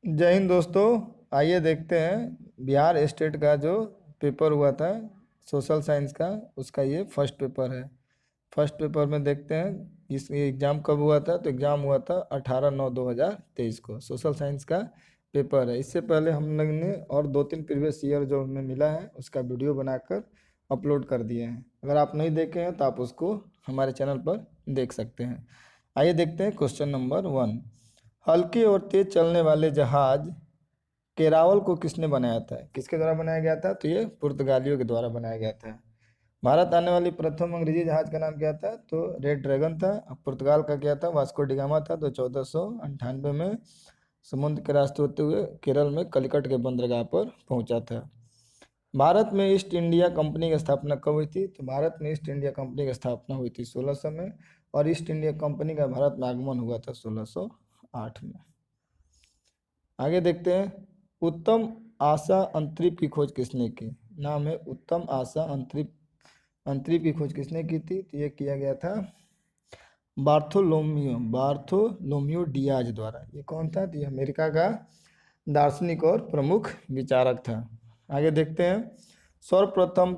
जय हिंद दोस्तों। आइए देखते हैं बिहार स्टेट का जो पेपर हुआ था सोशल साइंस का, उसका ये फर्स्ट पेपर है। फर्स्ट पेपर में देखते हैं इस एग्ज़ाम कब हुआ था। तो एग्ज़ाम हुआ था 18/9/2023 को। सोशल साइंस का पेपर है। इससे पहले हम लोग ने और 2-3 प्रीवियस ईयर जो हमें मिला है उसका वीडियो बनाकर अपलोड कर दिए हैं। अगर आप नहीं देखे हैं तो आप उसको हमारे चैनल पर देख सकते हैं। आइए देखते हैं क्वेश्चन नंबर 1। हल्के और तेज चलने वाले जहाज केरावल को किसने बनाया था? किसके द्वारा बनाया गया था? तो ये पुर्तगालियों के द्वारा बनाया गया था। भारत आने वाली प्रथम अंग्रेजी जहाज का नाम क्या था? तो रेड ड्रैगन था। पुर्तगाल का क्या था? वास्को डिगामा था। तो 1498 में समुद्र के रास्ते होते हुए केरल में कलिकट के बंदरगाह पर पहुंचा था। भारत में ईस्ट इंडिया कंपनी की स्थापना कब हुई थी? तो भारत में ईस्ट इंडिया कंपनी की स्थापना हुई थी 1600 में, और ईस्ट इंडिया कंपनी का भारत में आगमन हुआ था 1608 में। आगे देखते हैं, उत्तम आशा अंतरिक्ष की खोज किसने की? नाम है उत्तम आशा अंतरिक्ष की खोज किसने की थी? तो ये किया गया था बार्थोलोम्यू डियाज द्वारा। ये कौन था? तो ये अमेरिका का दार्शनिक और प्रमुख विचारक था। आगे देखते हैं, सर्वप्रथम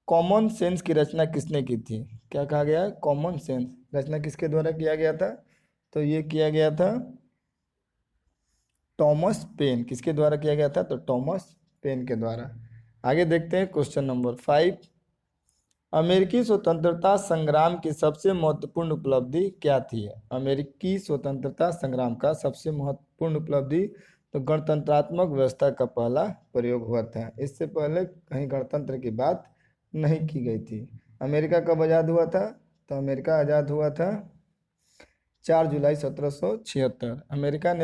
कॉमन सेंस की रचना किसने की थी? क्या कहा गया है? कॉमन सेंस रचना किसके द्वारा किया गया था? तो ये किया गया था टॉमस पेन। किसके द्वारा किया गया था? तो टॉमस पेन के द्वारा। आगे देखते हैं क्वेश्चन नंबर 5। अमेरिकी स्वतंत्रता संग्राम की सबसे महत्वपूर्ण उपलब्धि क्या थी? अमेरिकी स्वतंत्रता संग्राम का सबसे महत्वपूर्ण उपलब्धि तो गणतंत्रात्मक व्यवस्था का पहला प्रयोग हुआ था। इससे पहले कहीं गणतंत्र की बात नहीं की गई थी। अमेरिका कब आज़ाद हुआ था? तो अमेरिका आज़ाद हुआ था 4 जुलाई 1776। अमेरिका ने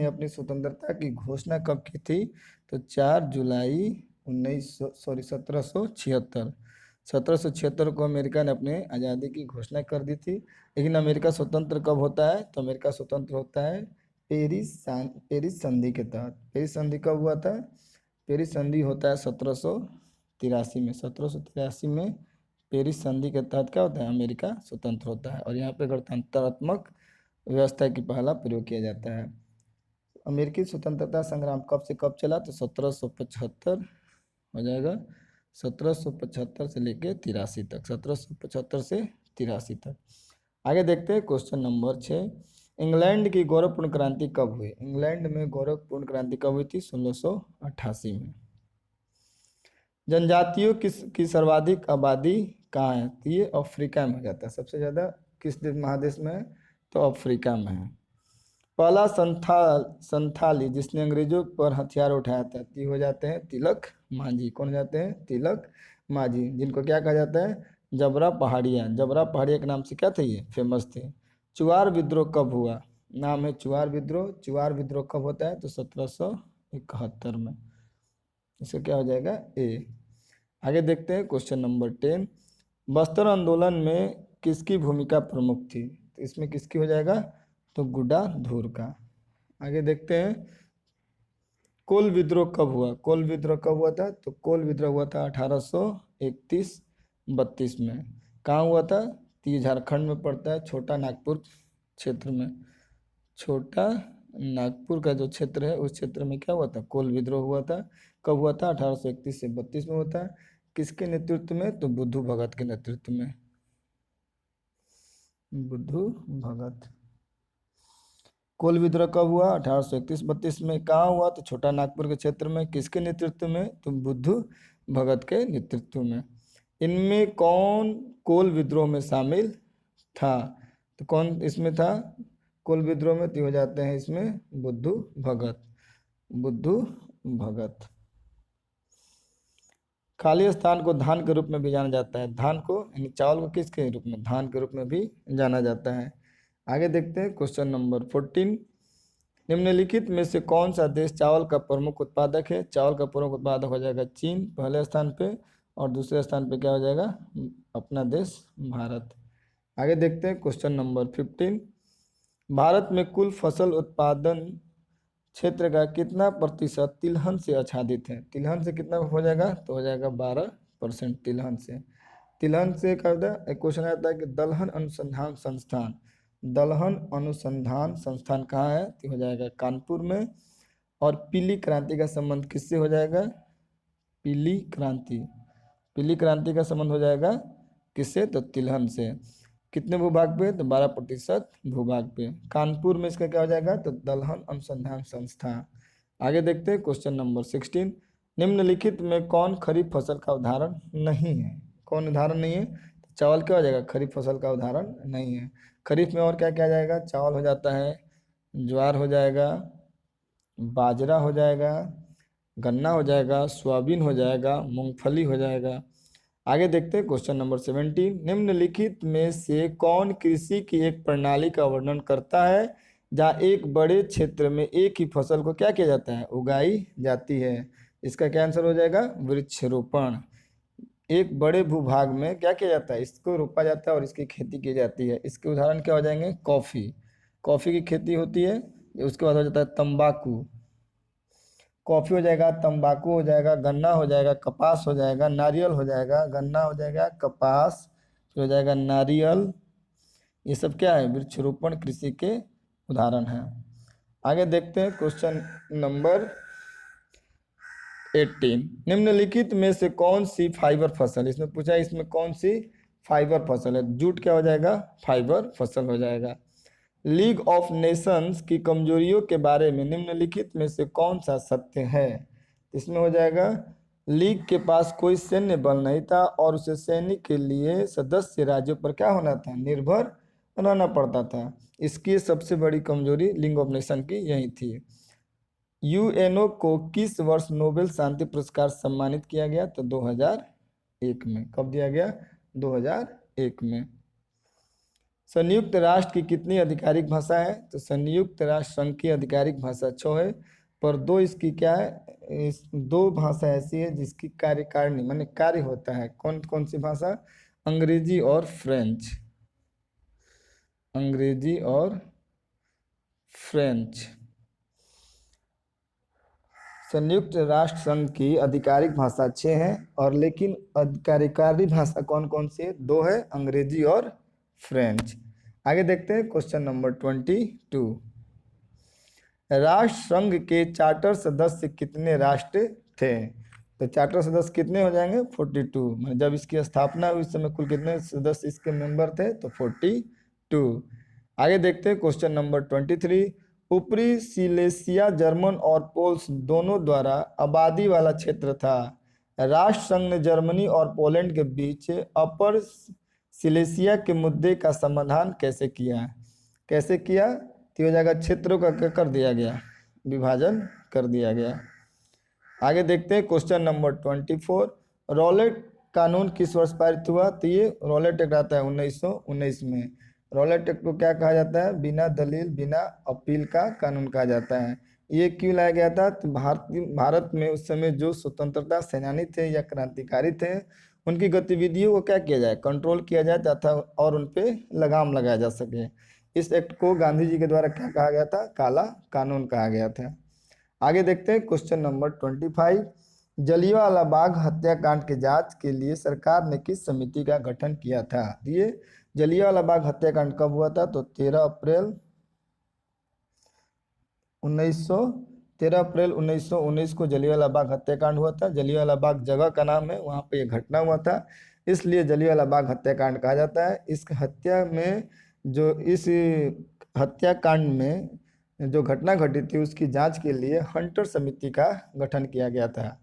अपनी स्वतंत्रता की घोषणा कब की थी? तो 4 जुलाई 1776। 1776 को अमेरिका ने अपने आज़ादी की घोषणा कर दी थी। लेकिन अमेरिका स्वतंत्र कब होता है? तो अमेरिका स्वतंत्र होता है पेरिस संधि के तहत। पेरिस संधि कब हुआ था? पेरिस संधि होता है 1783 में। 1783 में पेरिस संधि के तहत क्या होता है? अमेरिका स्वतंत्र होता है, और यहाँ पे गणतंत्रात्मक व्यवस्था की पहला प्रयोग किया जाता है। अमेरिकी स्वतंत्रता संग्राम कब से कब चला? तो 1775 हो जाएगा। 1775 से लेके 83 तक। 1775 से 83 तक। आगे देखते हैं क्वेश्चन नंबर 6। इंग्लैंड की गौरवपूर्ण क्रांति कब हुई? इंग्लैंड में गौरवपूर्ण क्रांति कब हुई थी? 1688 में। जनजातियों की सर्वाधिक आबादी कहाँ है? तो ये अफ्रीका में हो जाता है। सबसे ज़्यादा किस महादेश में है? तो अफ्रीका में है। पहला संथाली जिसने अंग्रेजों पर हथियार उठाया था, ये हो जाते हैं तिलक मांझी। कौन हो जाते हैं? तिलक मांझी, जिनको क्या कहा जाता है? जबरा पहाड़िया। जबरा पहाड़िया के नाम से क्या थे? ये फेमस थे। चुआर विद्रोह कब हुआ? नाम है चुआर विद्रोह। चुआर विद्रोह कब होता है? तो 1771 में। इसका क्या हो जाएगा? ए। आगे देखते हैं क्वेश्चन नंबर 10। बस्तर आंदोलन में किसकी भूमिका प्रमुख थी? तो इसमें किसकी हो जाएगा? तो गुड्डा धूर का। आगे देखते हैं, कोल विद्रोह कब हुआ? कोल विद्रोह कब हुआ था? तो कोल विद्रोह हुआ था 1831-32 में। कहाँ हुआ था? तो ये झारखंड में पड़ता है, छोटा नागपुर क्षेत्र में। छोटा नागपुर का जो क्षेत्र है उस क्षेत्र में क्या हुआ था? कोल विद्रोह हुआ था। कब हुआ था? 1831 से 32 में हुआ था। किसके नेतृत्व में? तो बुद्धू भगत के नेतृत्व में। बुद्धू भगत। कोल विद्रोह कब हुआ? 1831-32 में। कहाँ हुआ? तो छोटा नागपुर के क्षेत्र में। किसके नेतृत्व में? तो बुद्धू भगत के नेतृत्व में। इनमें कौन कोल विद्रोह में शामिल था? तो कौन इसमें था कोल विद्रोह में? तो हो जाते हैं इसमें बुद्धू भगत। बुद्धू भगत। खाली स्थान को धान के रूप में भी जाना जाता है। धान को यानी चावल को किसके रूप में? धान के रूप में भी जाना जाता है। आगे देखते हैं क्वेश्चन नंबर 14। निम्नलिखित में से कौन सा देश चावल का प्रमुख उत्पादक है? चावल का प्रमुख उत्पादक हो जाएगा चीन पहले स्थान पे, और दूसरे स्थान पे क्या हो जाएगा? अपना देश भारत। आगे देखते हैं क्वेश्चन नंबर 15। भारत में कुल फसल उत्पादन क्षेत्र का कितना प्रतिशत तिलहन से आच्छादित है? तिलहन से कितना हो जाएगा? तो हो जाएगा 12% तिलहन से। तिलहन से क्या होता है? एक क्वेश्चन आता है कि दलहन अनुसंधान संस्थान दलहन अनुसंधान संस्थान कहाँ है, तो हो जाएगा कानपुर में। और पीली क्रांति का संबंध किससे हो जाएगा, पीली क्रांति, पीली क्रांति का संबंध हो जाएगा किससे, तो तिलहन से। कितने भूभाग पे, तो 12% भूभाग पे। कानपुर में इसका क्या हो जाएगा, तो दलहन अनुसंधान संस्थान। आगे देखते हैं क्वेश्चन नंबर 16। निम्नलिखित में कौन खरीफ फसल का उदाहरण नहीं है, कौन उदाहरण नहीं है, तो चावल क्या हो जाएगा, खरीफ फसल का उदाहरण नहीं है। खरीफ में और क्या क्या आ जाएगा, चावल हो जाता है, ज्वार हो जाएगा, बाजरा हो जाएगा, गन्ना हो जाएगा, सोयाबीन हो जाएगा, मूंगफली हो जाएगा। आगे देखते हैं क्वेश्चन नंबर 17। निम्नलिखित में से कौन कृषि की एक प्रणाली का वर्णन करता है जहाँ एक बड़े क्षेत्र में एक ही फसल को क्या किया जाता है, उगाई जाती है। इसका क्या आंसर हो जाएगा, वृक्षारोपण। एक बड़े भूभाग में क्या किया जाता है, इसको रोपा जाता है और इसकी खेती की जाती है। इसके उदाहरण क्या हो जाएंगे, कॉफ़ी, कॉफ़ी की खेती होती है। उसके बाद हो जाता है तंबाकू, कॉफ़ी हो जाएगा, तंबाकू हो जाएगा, गन्ना हो जाएगा, कपास हो जाएगा, नारियल हो जाएगा, गन्ना हो जाएगा, कपास, फिर हो जाएगा नारियल। ये सब क्या है, वृक्षारोपण कृषि के उदाहरण हैं। आगे देखते हैं क्वेश्चन नंबर 18। निम्नलिखित में से कौन सी फाइबर फसल, इसमें पूछा है इसमें कौन सी फाइबर फसल है, जूट क्या हो जाएगा, फाइबर फसल हो जाएगा। लीग ऑफ नेशंस की कमजोरियों के बारे में निम्नलिखित में से कौन सा सत्य है, इसमें हो जाएगा लीग के पास कोई सैन्य बल नहीं था और उसे सैनिक के लिए सदस्य राज्यों पर क्या होना था, निर्भर रहना पड़ता था। इसकी सबसे बड़ी कमजोरी लीग ऑफ नेशन की यही थी। यूएनओ को किस वर्ष नोबेल शांति पुरस्कार सम्मानित किया गया, तो 2001 में। कब दिया गया, 2001 में। संयुक्त राष्ट्र की कितनी आधिकारिक भाषा है, तो संयुक्त राष्ट्र संघ की आधिकारिक भाषा 6 है, पर 2 इसकी क्या है, इस 2 भाषा ऐसी है जिसकी कार्यकारिणी माने कार्य होता है। कौन कौन सी भाषा, अंग्रेजी और फ्रेंच, अंग्रेजी और फ्रेंच। संयुक्त राष्ट्र संघ की आधिकारिक भाषा 6 है, और लेकिन कार्यकारी भाषा कौन कौन सी है, 2 है, अंग्रेजी और फ्रेंच। आगे देखते हैं क्वेश्चन नंबर 22। राष्ट्र संघ के चार्टर सदस्य कितने राष्ट्र थे, तो चार्टर सदस्य कितने हो जाएंगे, 42। मतलब जब इसकी स्थापना हुई उस समय कुल कितने सदस्य इसके मेंबर थे, तो 42। आगे देखते हैं क्वेश्चन नंबर 23। ऊपरी सिलेसिया जर्मन और पोल्स दोनों द्वारा आबादी वाला क्षेत्र था। राष्ट्र संघ ने जर्मनी और पोलैंड के बीच अपर सिलेसिया के मुद्दे का समाधान कैसे किया, कैसे किया, तो हो जाएगा क्षेत्रों का क्या कर दिया गया, विभाजन कर दिया गया। आगे देखते हैं क्वेश्चन नंबर 24। रॉलेट कानून किस वर्ष पारित हुआ, तो ये रॉलेट एक्ट आता है 1919 में। रॉलेट एक्ट को क्या कहा जाता है, बिना दलील बिना अपील का कानून कहा जाता है। ये क्यों लाया गया था, तो भारत में उस समय जो स्वतंत्रता सेनानी थे या क्रांतिकारी थे, उनकी गतिविधियों को क्या किया जाए, कंट्रोल किया जाए तथा और उन पे लगाम लगाया जा सके। इस एक्ट को गांधी जी के द्वारा क्या कहा गया था, काला कानून कहा गया था। आगे देखते हैं क्वेश्चन नंबर 25। जलियांवाला बाग हत्याकांड की जांच के लिए सरकार ने किस समिति का गठन किया था। ये जलियांवाला बाग हत्याकांड कब हुआ था, तो 13 अप्रैल 1919 को जलियांवाला बाग हत्याकांड हुआ था। जलियांवाला बाग जगह का नाम है, वहाँ पे ये घटना हुआ था, इसलिए जलियांवाला बाग हत्याकांड कहा जाता है। इस हत्याकांड में जो घटना घटी थी उसकी जांच के लिए हंटर समिति का गठन किया गया था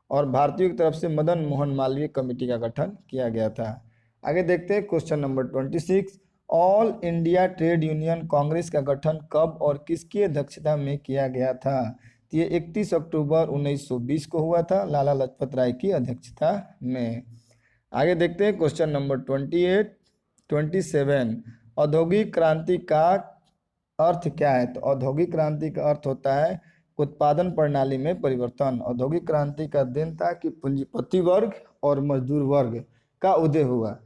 और भारतीयों की तरफ से मदन मोहन मालवीय कमेटी का गठन किया गया था। आगे देखते हैं question number 26। All India trade union Congress का गठन कब और किसकी अध्यक्षता में किया गया था, तो ये 31 अक्टूबर 1920 को हुआ था, लाला लाजपत राय की अध्यक्षता में। आगे देखते हैं क्वेश्चन नंबर 27। औद्योगिक क्रांति का अर्थ क्या है, तो औद्योगिक क्रांति का अर्थ होता है उत्पादन प्रणाली में परिवर्तन। औद्योगिक क्रांति का दिन था कि पूंजीपति वर्ग और मजदूर वर्ग का उदय हुआ।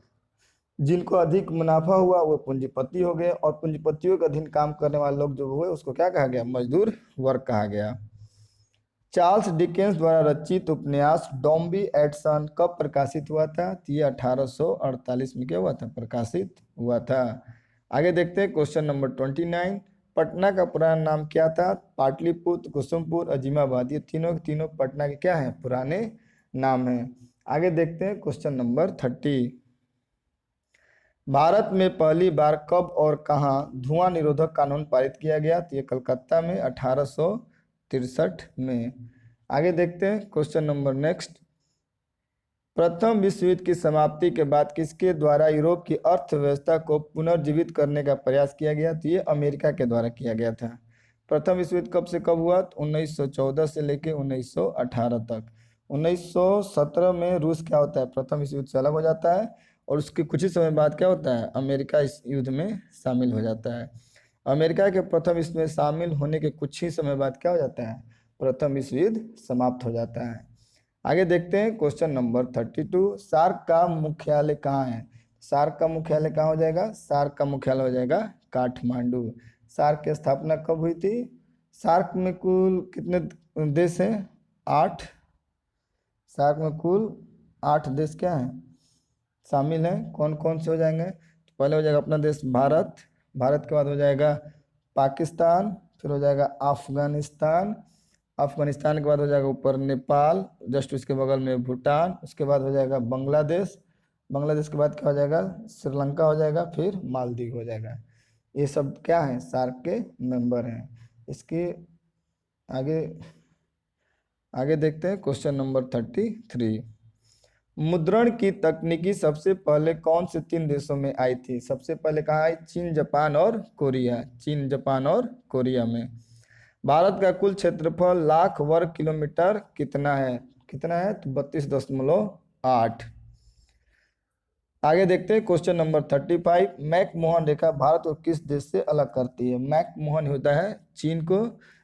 जिनको अधिक मुनाफा हुआ वो पूंजीपति हो गए और पूंजीपतियों के अधीन काम करने वाले लोग जो हुए उसको क्या कहा गया, मजदूर वर्ग कहा गया। चार्ल्स डिकेंस द्वारा रचित उपन्यास डॉम्बी एट सन कब प्रकाशित हुआ था, तो ये 1848 में क्या हुआ था, प्रकाशित हुआ था। आगे देखते हैं क्वेश्चन नंबर 29। पटना का पुराना नाम क्या था? पाटलिपुत्र, कुसुमपुर, अजीमाबाद। ये तीनों के तीनों पटना के क्या हैं? पुराने नाम हैं। आगे देखते हैं क्वेश्चन नंबर 30। भारत में पहली बार कब और कहाँ धुआं निरोधक कानून पारित किया गया? तो ये कलकत्ता में 1863 में। आगे देखते हैं क्वेश्चन नंबर नेक्स्ट। प्रथम विश्व युद्ध की समाप्ति के बाद किसके द्वारा यूरोप की अर्थव्यवस्था को पुनर्जीवित करने का प्रयास किया गया? तो ये अमेरिका के द्वारा किया गया था। प्रथम विश्व युद्ध कब से कब हुआ? तो 1914 से लेकर 1918 तक। 1917 में रूस क्या होता है? प्रथम विश्व युद्ध से अलग हो जाता है, और उसके कुछ ही समय बाद क्या होता है? अमेरिका इस युद्ध में शामिल हो जाता है। अमेरिका के प्रथम विश्व में शामिल होने के कुछ ही समय बाद क्या हो जाता है? प्रथम विश्व युद्ध समाप्त हो जाता है। आगे देखते हैं क्वेश्चन नंबर 32। सार्क का मुख्यालय कहाँ है? सार्क का मुख्यालय कहाँ हो जाएगा? सार्क का मुख्यालय हो जाएगा काठमांडू। सार्क की स्थापना कब हुई थी? सार्क में कुल कितने देश हैं? 8। सार्क में कुल 8 देश क्या हैं? शामिल हैं। कौन कौन से हो जाएंगे? तो पहले हो जाएगा अपना देश भारत, भारत के बाद हो जाएगा पाकिस्तान, फिर हो जाएगा अफगानिस्तान, अफगानिस्तान के बाद हो जाएगा ऊपर नेपाल, जस्ट उसके बगल में भूटान, उसके बाद हो जाएगा बांग्लादेश, बांग्लादेश के बाद क्या हो जाएगा? श्रीलंका हो जाएगा, फिर मालदीव हो जाएगा। ये सब क्या है? सार्क के मेंबर हैं। इसके आगे आगे देखते हैं क्वेश्चन नंबर 33। मुद्रण की तकनीकी सबसे पहले कौन से 3 देशों में आई थी? सबसे पहले कहाँ आई? चीन, जापान और कोरिया। चीन, जापान और कोरिया में। भारत का कुल क्षेत्रफल लाख वर्ग किलोमीटर कितना है? कितना है? तो 32.8। आगे देखते हैं क्वेश्चन नंबर 35। मैकमोहन रेखा भारत को किस देश से अलग करती है? मैकमोहन होता है चीन को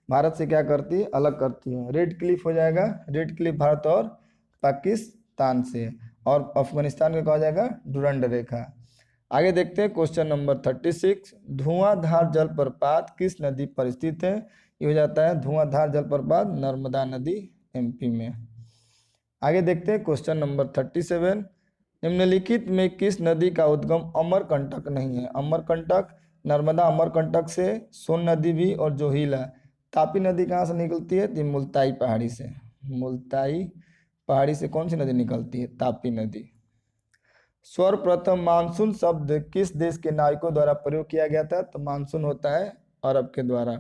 भारत से क्या करती है? अलग करती है। रेड क्लिफ हो जाएगा, रेड क्लिफ भारत और पाकिस्तान से, और अफगानिस्तान का कहा जाएगा डुरंड रेखा। आगे देखते हैं क्वेश्चन नंबर 36। धुआंधार जलप्रपात किस नदी पर स्थित है? ये हो जाता है धुआंधार जलप्रपात नर्मदा नदी, एमपी में। आगे देखते हैं क्वेश्चन नंबर 37। निम्नलिखित में किस नदी का उद्गम अमरकंटक नहीं है? अमरकंटक, नर्मदा अमरकंटक से, सोन नदी भी, और जोहिला। तापी नदी कहाँ से निकलती है? तो मुल्ताई पहाड़ी से। मुल्ताई पहाड़ी से कौन सी नदी निकलती है? तापी नदी। सर्वप्रथम मानसून शब्द किस देश के नाविकों द्वारा प्रयोग किया गया था? तो मानसून होता है अरब के द्वारा।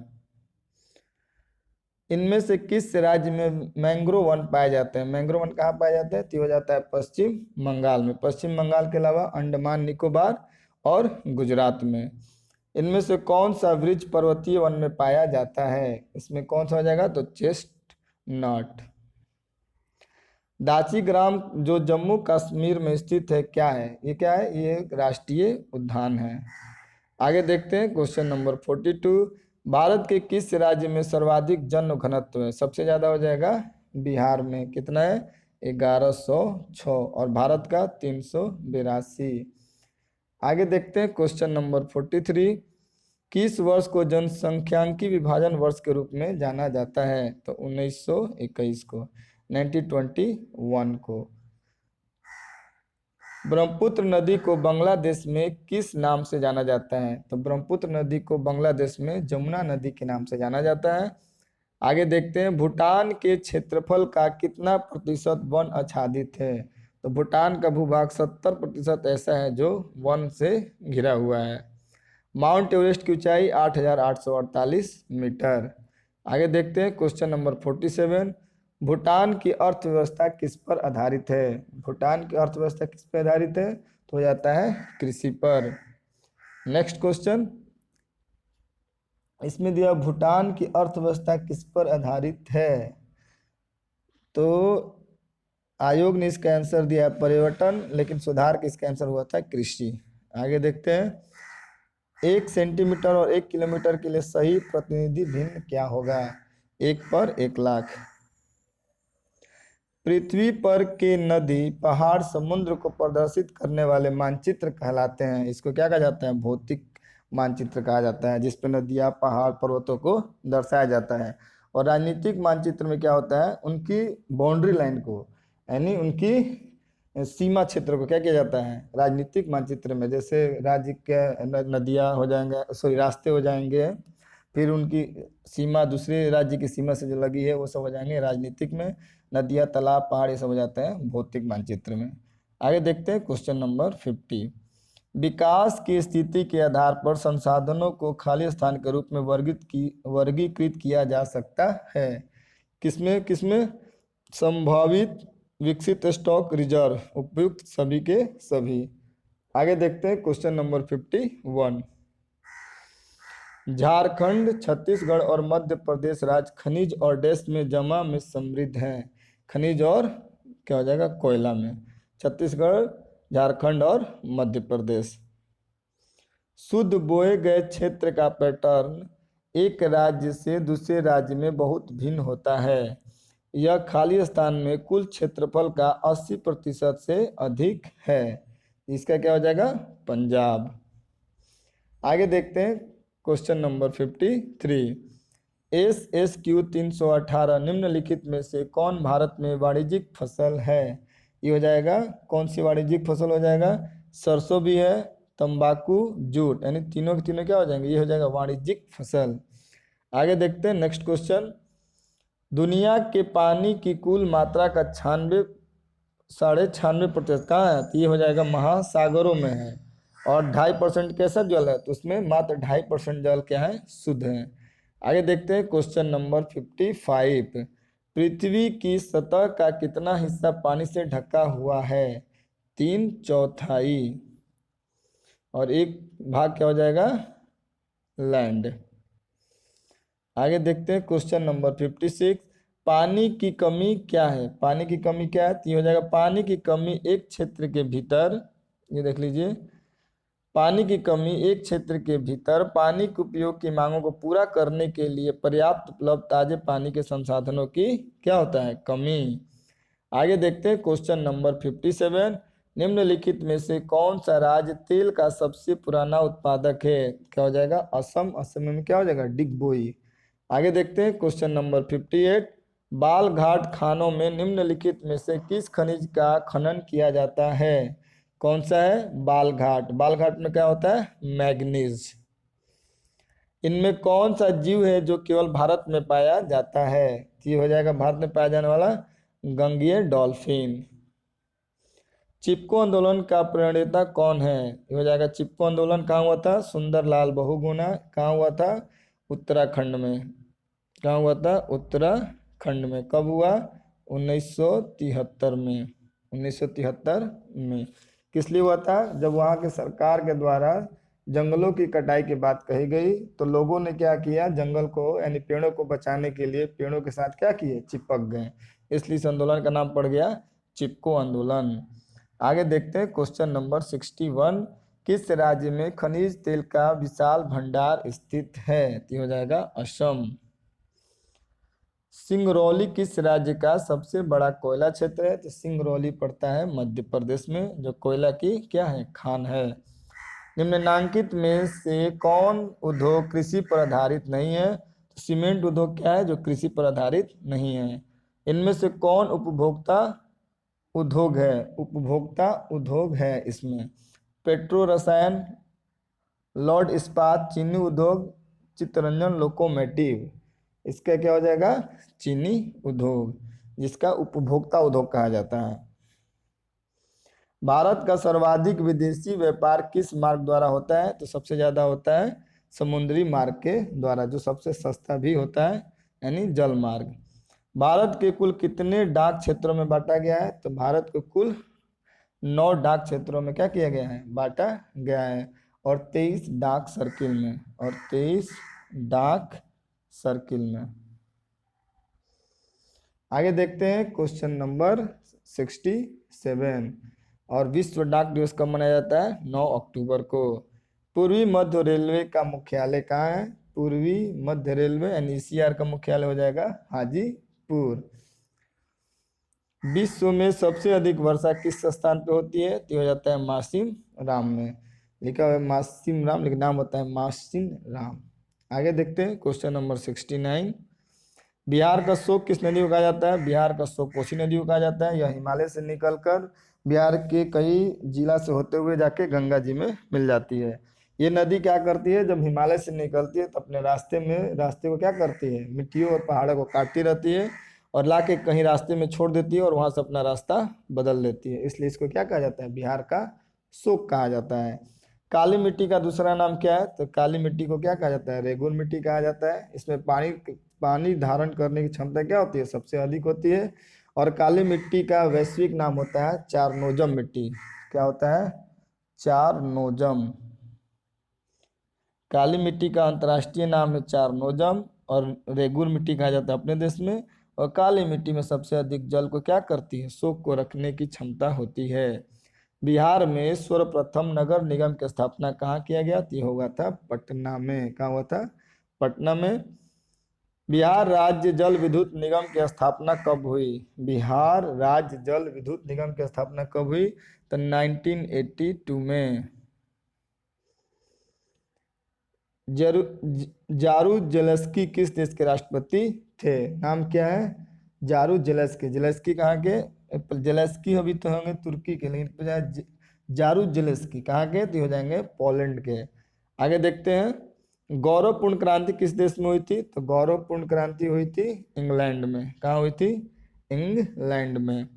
इनमें से किस राज्य में मैंग्रोव वन पाए जाते हैं? मैंग्रोव वन कहाँ पाए जाते हैं? तो हो जाता है पश्चिम बंगाल में। पश्चिम बंगाल के अलावा अंडमान निकोबार और गुजरात में। इनमें से कौन सा वृक्ष पर्वतीय वन में पाया जाता है? इसमें कौन सा हो जाएगा? तो चेस्टनट। दाची ग्राम जो जम्मू कश्मीर में स्थित है क्या है? ये क्या है? ये एक राष्ट्रीय उद्यान है। आगे देखते हैं क्वेश्चन नंबर 42। भारत के किस राज्य में सर्वाधिक जन घनत्व है? सबसे ज्यादा हो जाएगा बिहार में। कितना है? 1106, और भारत का 382। आगे देखते हैं क्वेश्चन नंबर 43। किस वर्ष को जनसंख्यांकी विभाजन वर्ष के रूप में जाना जाता है? तो 1921 को, 1921 को। ब्रह्मपुत्र नदी को बांग्लादेश में किस नाम से जाना जाता है? तो ब्रह्मपुत्र नदी को बांग्लादेश में जमुना नदी के नाम से जाना जाता है। आगे देखते हैं भूटान के क्षेत्रफल का कितना प्रतिशत वन आच्छादित है? तो भूटान का भूभाग 70% ऐसा है जो वन से घिरा हुआ है। माउंट एवरेस्ट की ऊंचाई 8,848 मीटर। आगे देखते हैं क्वेश्चन नंबर 47। भूटान की अर्थव्यवस्था किस पर आधारित है? भूटान की अर्थव्यवस्था किस पर आधारित है? तो हो जाता है कृषि पर। नेक्स्ट क्वेश्चन, इसमें दिया भूटान की अर्थव्यवस्था किस पर आधारित है, तो आयोग ने इसका आंसर दिया पर्यटन, लेकिन सुधार का इसका आंसर हुआ था कृषि। आगे देखते हैं 1 सेंटीमीटर और 1 किलोमीटर के लिए सही प्रतिनिधि भिन्न क्या होगा? 1 पर 1 लाख। पृथ्वी पर के नदी, पहाड़, समुद्र को प्रदर्शित करने वाले मानचित्र कहलाते हैं। इसको क्या कहा जाता है? भौतिक मानचित्र कहा जाता है, जिस पर नदियाँ, पहाड़, पर्वतों को दर्शाया जाता है। और राजनीतिक मानचित्र में क्या होता है? उनकी बाउंड्री लाइन को, यानी उनकी सीमा क्षेत्र को क्या किया जाता है राजनीतिक मानचित्र में, जैसे राज्य के नदियाँ हो जाएंगे, सॉरी रास्ते हो जाएंगे, फिर उनकी सीमा दूसरे राज्य की सीमा से जो लगी है वो सब हो जाएंगे राजनीतिक में, नदियाँ तालाब पहाड़ ये सब हो जाते हैं भौतिक मानचित्र में। आगे देखते हैं क्वेश्चन नंबर 50। विकास की स्थिति के आधार पर संसाधनों को खाली स्थान के रूप में वर्गीकृत किया जा सकता है। किसमें किसमें? संभावित, विकसित, स्टॉक, रिजर्व, उपयुक्त, सभी के सभी। आगे देखते हैं क्वेश्चन नंबर 51। झारखंड, छत्तीसगढ़ और मध्य प्रदेश राज्य खनिज और डैश में जमा में समृद्ध हैं। खनिज और क्या हो जाएगा कोयला में। छत्तीसगढ़, झारखंड और मध्य प्रदेश। शुद्ध बोए गए क्षेत्र का पैटर्न एक राज्य से दूसरे राज्य में बहुत भिन्न होता है। यह खाली स्थान में कुल क्षेत्रफल का 80% से अधिक है। इसका क्या हो जाएगा पंजाब। आगे देखते हैं क्वेश्चन नंबर 53। SSQ 318 निम्नलिखित में से कौन भारत में वाणिज्यिक फसल है? ये हो जाएगा कौन सी वाणिज्यिक फसल हो जाएगा? सरसों भी है, तंबाकू, जूट, यानी तीनों के तीनों क्या हो जाएंगे? ये हो जाएगा वाणिज्यिक फसल। आगे देखते हैं नेक्स्ट क्वेश्चन। दुनिया के पानी की कुल मात्रा का 96.5% कहाँ है? तो ये हो जाएगा महासागरों में है। और 2.5% कैसा जल है? तो उसमें मात्र 2.5% जल क्या है? शुद्ध है। आगे देखते हैं क्वेश्चन नंबर 55। पृथ्वी की सतह का कितना हिस्सा पानी से ढका हुआ है? 3/4। और एक भाग क्या हो जाएगा? लैंड। आगे देखते हैं क्वेश्चन नंबर 56। पानी की कमी क्या है? पानी की कमी क्या है? तो ये हो जाएगा पानी की कमी एक क्षेत्र के भीतर, ये देख लीजिए, पानी की कमी एक क्षेत्र के भीतर पानी के उपयोग की मांगों को पूरा करने के लिए पर्याप्त उपलब्ध ताजे पानी के संसाधनों की क्या होता है? कमी। आगे देखते हैं क्वेश्चन नंबर 57। निम्नलिखित में से कौन सा राज्य तेल का सबसे पुराना उत्पादक है? क्या हो जाएगा? असम। असम में क्या हो जाएगा? डिगबोई। आगे देखते हैं क्वेश्चन नंबर 58। बाल घाट खानों में निम्नलिखित में से किस खनिज का खनन किया जाता है? कौन सा है? बाल घाट। बाल घाट में क्या होता है? मैग्नीज। इनमें कौन सा जीव है जो केवल भारत में पाया जाता है? ये हो जाएगा भारत में पाया जाने वाला गंगीय डॉल्फिन। चिपको आंदोलन का प्रणेता कौन है? ये हो जाएगा चिपको आंदोलन कहाँ हुआ था? सुंदरलाल बहुगुणा। कहाँ हुआ था? उत्तराखंड में। कहाँ हुआ था? उत्तराखंड में। कब हुआ? 1973 में। 1973 में। किस लिए हुआ था? जब वहाँ के सरकार के द्वारा जंगलों की कटाई की बात कही गई तो लोगों ने क्या किया? जंगल को यानी पेड़ों को बचाने के लिए पेड़ों के साथ क्या किए? चिपक गए। इसलिए इस आंदोलन का नाम पड़ गया चिपको आंदोलन। आगे देखते हैं क्वेश्चन नंबर 61। किस राज्य में खनिज तेल का विशाल भंडार स्थित है? तो हो जाएगा असम। सिंगरौली किस राज्य का सबसे बड़ा कोयला क्षेत्र है? तो सिंगरौली पड़ता है मध्य प्रदेश में, जो कोयला की क्या है? खान है। निम्नलिखित में से कौन उद्योग कृषि पर आधारित नहीं है? तो सीमेंट उद्योग क्या है? जो कृषि पर आधारित नहीं है। इनमें से कौन उपभोक्ता उद्योग है? उपभोक्ता उद्योग है इसमें। पेट्रो रसायन, लौह इस्पात, चीनी उद्योग, चित्तरंजन लोकोमोटिव। इसका क्या हो जाएगा? चीनी उद्योग, जिसका उपभोक्ता उद्योग कहा जाता है। भारत का सर्वाधिक विदेशी व्यापार किस मार्ग द्वारा होता है? तो सबसे ज्यादा होता है समुद्री मार्ग के द्वारा, जो सबसे सस्ता भी होता है, यानी जल मार्ग। भारत के कुल कितने डाक क्षेत्रों में बांटा गया है? तो भारत को कुल 9 डाक क्षेत्रों में क्या किया गया है? बांटा गया है। और 23 डाक सर्किल में। और 23 डाक सर्किल में। आगे देखते हैं क्वेश्चन नंबर 67। और विश्व डाक दिवस कब मनाया जाता है? 9 अक्टूबर को। पूर्वी मध्य रेलवे का मुख्यालय कहाँ है? पूर्वी मध्य रेलवे यानी ECR का मुख्यालय हो जाएगा हाजीपुर। विश्व में सबसे अधिक वर्षा किस स्थान पे होती है? तो हो जाता है मासिम राम में। लिखा हुआ है मासिम राम, लेकिन नाम होता है मासिम राम। आगे देखते हैं क्वेश्चन नंबर 69। बिहार का शोक किस नदी को कहा जाता है? बिहार का शोक कोसी नदी को कहा जाता है। यह हिमालय से निकलकर बिहार के कई जिला से होते हुए जाके गंगा जी में मिल जाती है। ये नदी क्या करती है, जब हिमालय से निकलती है तो अपने रास्ते को क्या करती है, मिट्टियों और पहाड़ों को काटती रहती है और लाके कहीं रास्ते में छोड़ देती है और वहां से अपना रास्ता बदल लेती है। इसलिए इसको क्या कहा जाता है, बिहार का शोक कहा जाता है। काली मिट्टी का दूसरा नाम क्या है, तो काली मिट्टी को क्या कहा जाता है, रेगुर मिट्टी कहा जाता है। इसमें पानी पानी धारण करने की क्षमता क्या होती है, सबसे अधिक होती है। और काली मिट्टी का वैश्विक नाम होता है चारनोजम मिट्टी। क्या होता है, चारनोजम। काली मिट्टी का अंतर्राष्ट्रीय नाम है चारनोजम और रेगुर मिट्टी कहा जाता है अपने देश में। और काली मिट्टी में सबसे अधिक जल को क्या करती है, सोख को रखने की क्षमता होती है। बिहार में सर्वप्रथम नगर निगम की स्थापना कहाँ किया गया, तो ये हुआ था पटना में। कहाँ हुआ था, पटना में। बिहार राज्य जल विद्युत निगम की स्थापना कब हुई, बिहार राज्य जल विद्युत निगम की स्थापना कब हुई, तो 1982 में। जरू जारू जेलेस्की किस देश के राष्ट्रपति थे, नाम क्या है, जारू जेलेस्की। जेलेस्की कहाँ के, जेलेस्की अभी तो होंगे तुर्की के, लेकिन जारू जेलेस्की कहाँ के, तो हो जाएंगे पोलैंड के। आगे देखते हैं, गौरवपूर्ण क्रांति किस देश में हुई थी, तो गौरवपूर्ण क्रांति हुई थी इंग्लैंड में। कहाँ हुई थी, इंग्लैंड में।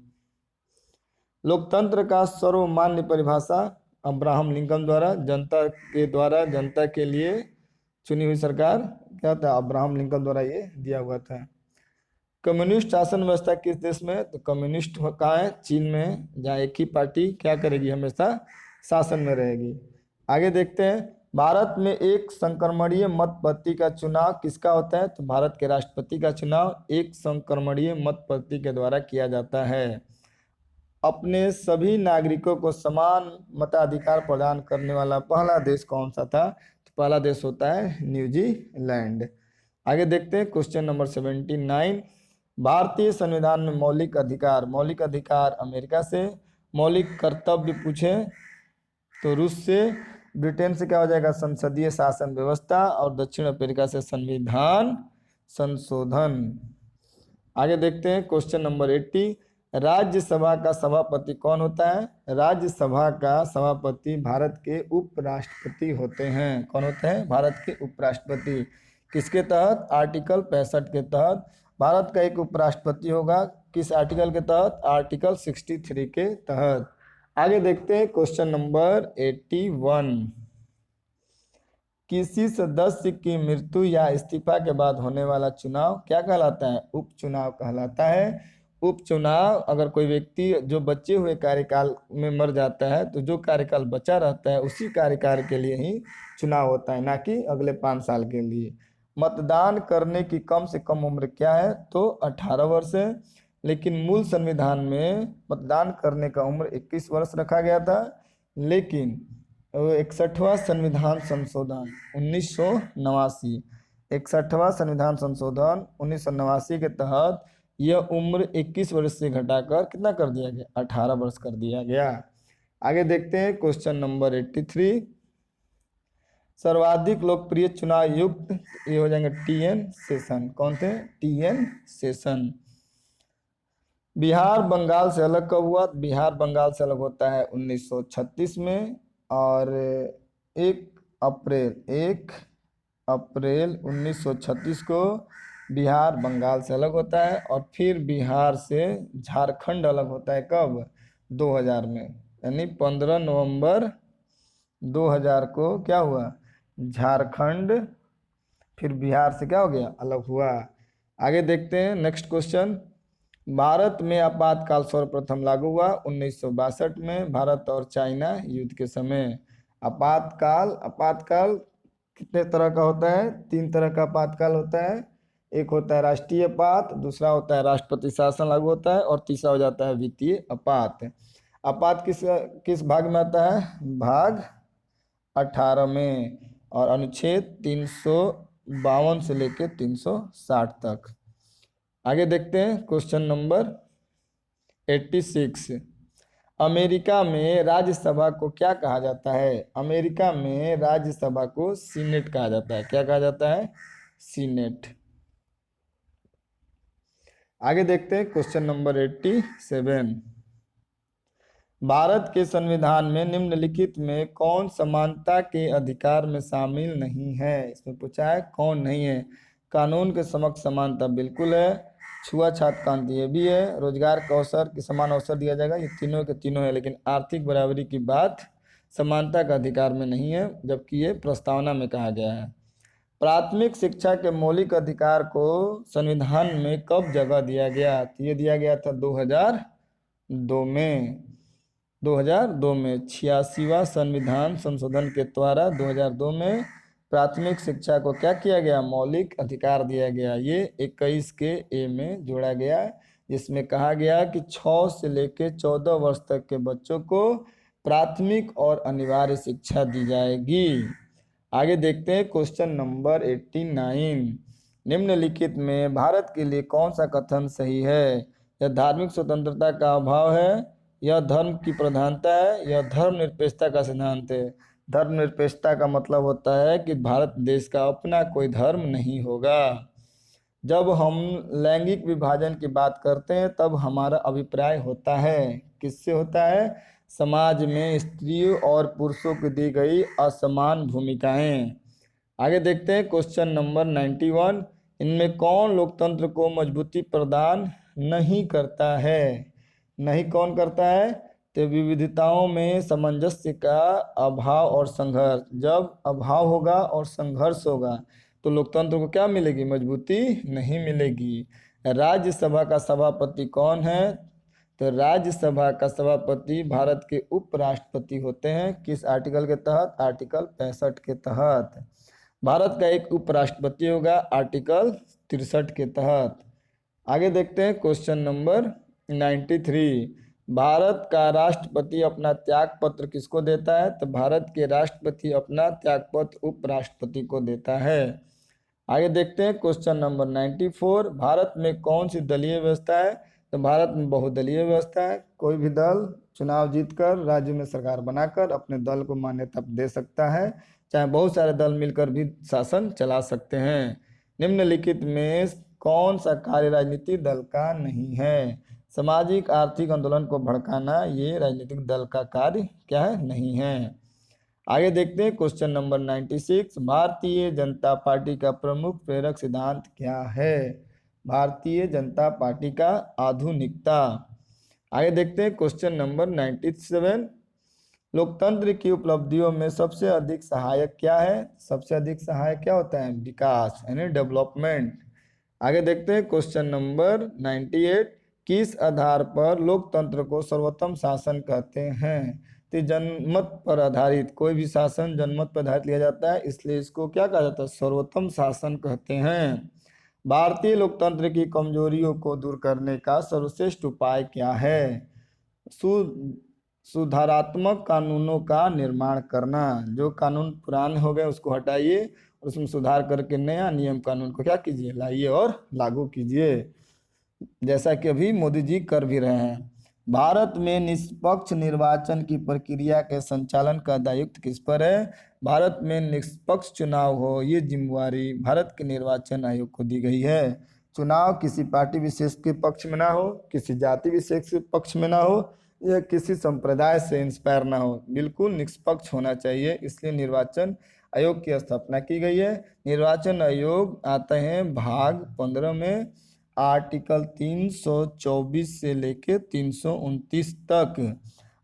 लोकतंत्र का सर्वमान्य परिभाषा अब्राहम लिंकन द्वारा जनता के लिए चुनी हुई सरकार क्या था, अब्राहम लिंकन द्वारा ये दिया हुआ था। कम्युनिस्ट शासन व्यवस्था किस देश में, तो कम्युनिस्ट कहाँ है, चीन में, जहाँ एक ही पार्टी क्या करेगी, हमेशा शासन में रहेगी। आगे देखते हैं, भारत में एक संक्रमणीय मत पद्धति का चुनाव किसका होता है, तो भारत के राष्ट्रपति का चुनाव एक संक्रमणीय मत पद्धति के द्वारा किया जाता है। अपने सभी नागरिकों को समान मताधिकार प्रदान करने वाला पहला देश कौन सा था, तो पहला देश होता है न्यूजीलैंड। आगे देखते हैं क्वेश्चन नंबर 79। भारतीय संविधान में मौलिक अधिकार अमेरिका से, मौलिक कर्तव्य पूछे तो रूस से, ब्रिटेन से क्या हो जाएगा, संसदीय शासन व्यवस्था, और दक्षिण अफ्रीका से संविधान संशोधन। आगे देखते हैं क्वेश्चन नंबर 80। राज्यसभा का सभापति कौन होता है, राज्यसभा का सभापति भारत के उपराष्ट्रपति होते हैं। कौन होते हैं, भारत के उपराष्ट्रपति। किसके तहत, आर्टिकल 65 के तहत भारत का एक उपराष्ट्रपति होगा। किस आर्टिकल के तहत, आर्टिकल 63 के तहत। आगे देखते हैं क्वेश्चन नंबर 81। किसी सदस्य की मृत्यु या इस्तीफा के बाद होने वाला चुनाव क्या कहलाता है, उपचुनाव कहलाता है। उपचुनाव, अगर कोई व्यक्ति जो बचे हुए कार्यकाल में मर जाता है तो जो कार्यकाल बचा रहता है उसी कार्यकाल के लिए ही चुनाव होता है, ना कि अगले 5 साल के लिए। मतदान करने की कम से कम उम्र क्या है, तो 18 वर्ष है। लेकिन मूल संविधान में मतदान करने का उम्र 21 वर्ष रखा गया था। लेकिन 61वां संविधान संशोधन 1989, 61वां संविधान संशोधन 1989 के तहत यह उम्र 21 वर्ष से घटाकर कितना कर दिया गया, 18 वर्ष कर दिया गया। आगे देखते हैं क्वेश्चन नंबर 83। सर्वाधिक लोकप्रिय चुनाव युक्त, ये हो जाएंगे टीएन सेशन। कौन थे, टीएन सेशन। बिहार बंगाल से अलग कब हुआ, बिहार बंगाल से अलग होता है 1936 में। और 1 अप्रैल 1936 को बिहार बंगाल से अलग होता है। और फिर बिहार से झारखंड अलग होता है कब, 2000 में। यानी 15 नवंबर 2000 को क्या हुआ, झारखंड फिर बिहार से क्या हो गया, अलग हुआ। आगे देखते हैं नेक्स्ट क्वेश्चन। भारत में आपातकाल सर्वप्रथम लागू हुआ 1962 में, भारत और चाइना युद्ध के समय। आपातकाल कितने तरह का होता है, 3 तरह का आपातकाल होता है। एक होता है राष्ट्रीय आपात, दूसरा होता है राष्ट्रपति शासन लागू होता है, और तीसरा हो जाता है वित्तीय आपात। आपात किस किस भाग में आता है, भाग 18 में, और अनुच्छेद 352 से लेकर 360 तक। आगे देखते हैं क्वेश्चन नंबर 86। अमेरिका में राज्यसभा को क्या कहा जाता है, अमेरिका में राज्यसभा को सीनेट कहा जाता है। क्या कहा जाता है, सीनेट। आगे देखते हैं क्वेश्चन नंबर 87। भारत के संविधान में निम्नलिखित में कौन समानता के अधिकार में शामिल नहीं है? इसमें पूछा है कौन नहीं है। कानून के समक्ष समानता बिल्कुल है, छुआछूत क्रांति ये भी है, रोजगार का अवसर कि समान अवसर दिया जाएगा, ये तीनों के तीनों है। लेकिन आर्थिक बराबरी की बात समानता का अधिकार में नहीं है, जबकि ये प्रस्तावना में कहा गया है। प्राथमिक शिक्षा के मौलिक अधिकार को संविधान में कब जगह दिया गया? तो ये दिया गया था 2002 में। 2002 में 86वां संविधान संशोधन के द्वारा 2002 में प्राथमिक शिक्षा को क्या किया गया? मौलिक अधिकार दिया गया। ये 21 के ए में जोड़ा गया, जिसमें कहा गया कि 6 से लेकर 14 वर्ष तक के बच्चों को प्राथमिक और अनिवार्य शिक्षा दी जाएगी। आगे देखते हैं क्वेश्चन नंबर 89। निम्नलिखित में भारत के लिए कौन सा कथन सही है? यह धार्मिक स्वतंत्रता का अभाव है, यह धर्म की प्रधानता है, यह धर्मनिरपेक्षता का सिद्धांत है। धर्मनिरपेक्षता का मतलब होता है कि भारत देश का अपना कोई धर्म नहीं होगा। जब हम लैंगिक विभाजन की बात करते हैं तब हमारा अभिप्राय होता है, किससे होता है? समाज में स्त्रियों और पुरुषों को दी गई असमान भूमिकाएं। आगे देखते हैं क्वेश्चन नंबर 91। इनमें कौन लोकतंत्र को मजबूती प्रदान नहीं करता है? नहीं कौन करता है? तो विविधताओं में सामंजस्य का अभाव और संघर्ष। जब अभाव होगा और संघर्ष होगा तो लोकतंत्र को क्या मिलेगी? मजबूती नहीं मिलेगी। राज्यसभा का सभापति कौन है? तो राज्यसभा का सभापति भारत के उपराष्ट्रपति होते हैं। किस आर्टिकल के तहत? आर्टिकल 65 के तहत। भारत का एक उपराष्ट्रपति होगा आर्टिकल 63 के तहत। आगे देखते हैं क्वेश्चन नंबर 93। भारत का राष्ट्रपति अपना त्याग पत्र किसको देता है? तो भारत के राष्ट्रपति अपना त्याग पत्र उपराष्ट्रपति को देता है। आगे देखते हैं क्वेश्चन नंबर 94। भारत में कौन सी दलीय व्यवस्था है? तो भारत में बहुदलीय व्यवस्था है। कोई भी दल चुनाव जीतकर राज्य में सरकार बनाकर अपने दल को मान्यता दे सकता है, चाहे बहुत सारे दल मिलकर भी शासन चला सकते हैं। निम्नलिखित में कौन सा कार्य राजनीतिक दल का नहीं है? सामाजिक आर्थिक आंदोलन को भड़काना ये राजनीतिक दल का कार्य क्या है? नहीं है। आगे देखते हैं question number 96। Bharatiya Janata party का प्रमुख प्रेरक सिद्धांत क्या है? भारतीय जनता पार्टी का आधुनिकता। आगे देखते हैं क्वेश्चन नंबर 97। लोकतंत्र की उपलब्धियों में सबसे अधिक सहायक क्या है? सबसे अधिक सहायक क्या होता है? विकास यानी डेवलपमेंट। आगे देखते हैं क्वेश्चन नंबर 98। किस आधार पर लोकतंत्र को सर्वोत्तम शासन कहते हैं? तो जनमत पर आधारित कोई भी शासन जनमत पर आधारित लिया जाता है, इसलिए इसको क्या कहा जाता है? सर्वोत्तम शासन कहते हैं। भारतीय लोकतंत्र की कमजोरियों को दूर करने का सर्वश्रेष्ठ उपाय क्या है? सुधारात्मक कानूनों का निर्माण करना। जो कानून पुराने हो गए उसको हटाइए और उसमें सुधार करके नया नियम कानून को क्या कीजिए? लाइए और लागू कीजिए, जैसा कि अभी मोदी जी कर भी रहे हैं। भारत में निष्पक्ष निर्वाचन की प्रक्रिया के संचालन का दायित्व किस पर है? भारत में निष्पक्ष चुनाव हो ये जिम्मेवारी भारत के निर्वाचन आयोग को दी गई है। चुनाव किसी पार्टी विशेष के पक्ष में ना हो, किसी जाति विशेष के पक्ष में ना हो, या किसी संप्रदाय से इंस्पायर ना हो, बिल्कुल निष्पक्ष होना चाहिए। इसलिए निर्वाचन आयोग की स्थापना की गई है। निर्वाचन आयोग आते हैं भाग 15 में, आर्टिकल 324 से लेके 329 तक।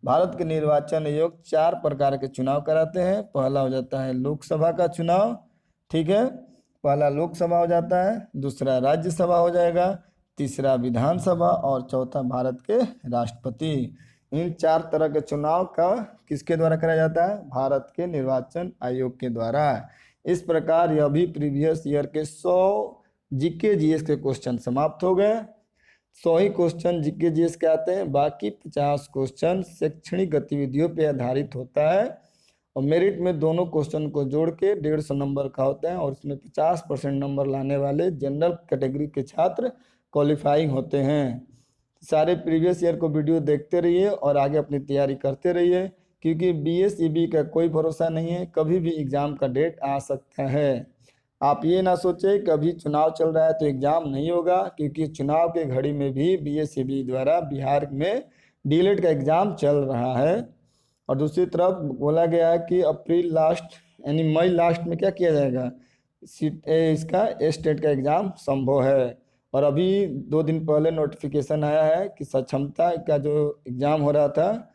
भारत के निर्वाचन आयोग 4 प्रकार के चुनाव कराते हैं। पहला हो जाता है लोकसभा का चुनाव, ठीक है, पहला लोकसभा हो जाता है, दूसरा राज्यसभा हो जाएगा, तीसरा विधानसभा और चौथा भारत के राष्ट्रपति। इन 4 तरह के चुनाव का किसके द्वारा कराया जाता है? भारत के निर्वाचन आयोग के द्वारा। इस प्रकार यह भी प्रीवियस ईयर के 100 जीके जीएस के क्वेश्चन समाप्त हो गए। 100 ही क्वेश्चन जीके जीएस के आते हैं, बाकी 50 क्वेश्चन शैक्षणिक गतिविधियों पर आधारित होता है और मेरिट में दोनों क्वेश्चन को जोड़ के 150 नंबर का होता है और इसमें 50% नंबर लाने वाले जनरल कैटेगरी के छात्र क्वालिफाइंग होते हैं। सारे प्रीवियस ईयर को वीडियो देखते रहिए और आगे अपनी तैयारी करते रहिए, क्योंकि बीएसईबी का कोई भरोसा नहीं है, कभी भी एग्ज़ाम का डेट आ सकता है। आप ये ना सोचें कभी चुनाव चल रहा है तो एग्ज़ाम नहीं होगा, क्योंकि चुनाव के घड़ी में भी बीएसईबी द्वारा बिहार में डीएलएड का एग्ज़ाम चल रहा है। और दूसरी तरफ बोला गया है कि अप्रैल लास्ट यानी मई लास्ट में क्या किया जाएगा, इसका स्टेट का एग्ज़ाम संभव है। और अभी 2 दिन पहले नोटिफिकेशन आया है कि सक्षमता का जो एग्ज़ाम हो रहा था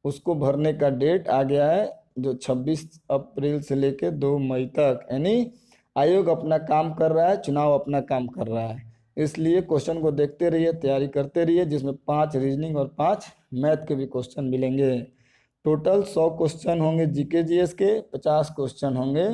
उसको भरने का डेट आ गया है, जो 26 अप्रैल से लेकर 2 मई तक। यानी आयोग अपना काम कर रहा है, चुनाव अपना काम कर रहा है। इसलिए क्वेश्चन को देखते रहिए, तैयारी करते रहिए, जिसमें 5 रीजनिंग और 5 मैथ के भी क्वेश्चन मिलेंगे। टोटल 100 क्वेश्चन होंगे जीके जीएस के, 50 क्वेश्चन होंगे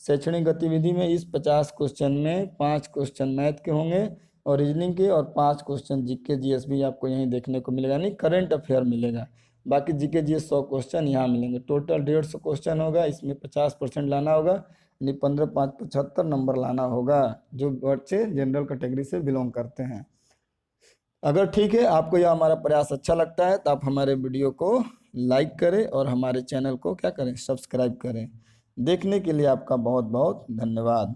शैक्षणिक गतिविधि में। इस 50 क्वेश्चन में 5 क्वेश्चन मैथ के होंगे और रीजनिंग के, और 5 क्वेश्चन जीके जीएस भी आपको यहीं देखने को मिलेगा, यानी करंट अफेयर मिलेगा। बाकी जीके जीएस 100 क्वेश्चन यहाँ मिलेंगे। टोटल 150 क्वेश्चन होगा, इसमें 50% लाना होगा, यानी 15 5 75 नंबर लाना होगा, जो बच्चे जनरल कैटेगरी से बिलोंग करते हैं। अगर ठीक है, आपको यह हमारा प्रयास अच्छा लगता है तो आप हमारे वीडियो को लाइक करें और हमारे चैनल को क्या करें, सब्सक्राइब करें। देखने के लिए आपका बहुत बहुत धन्यवाद।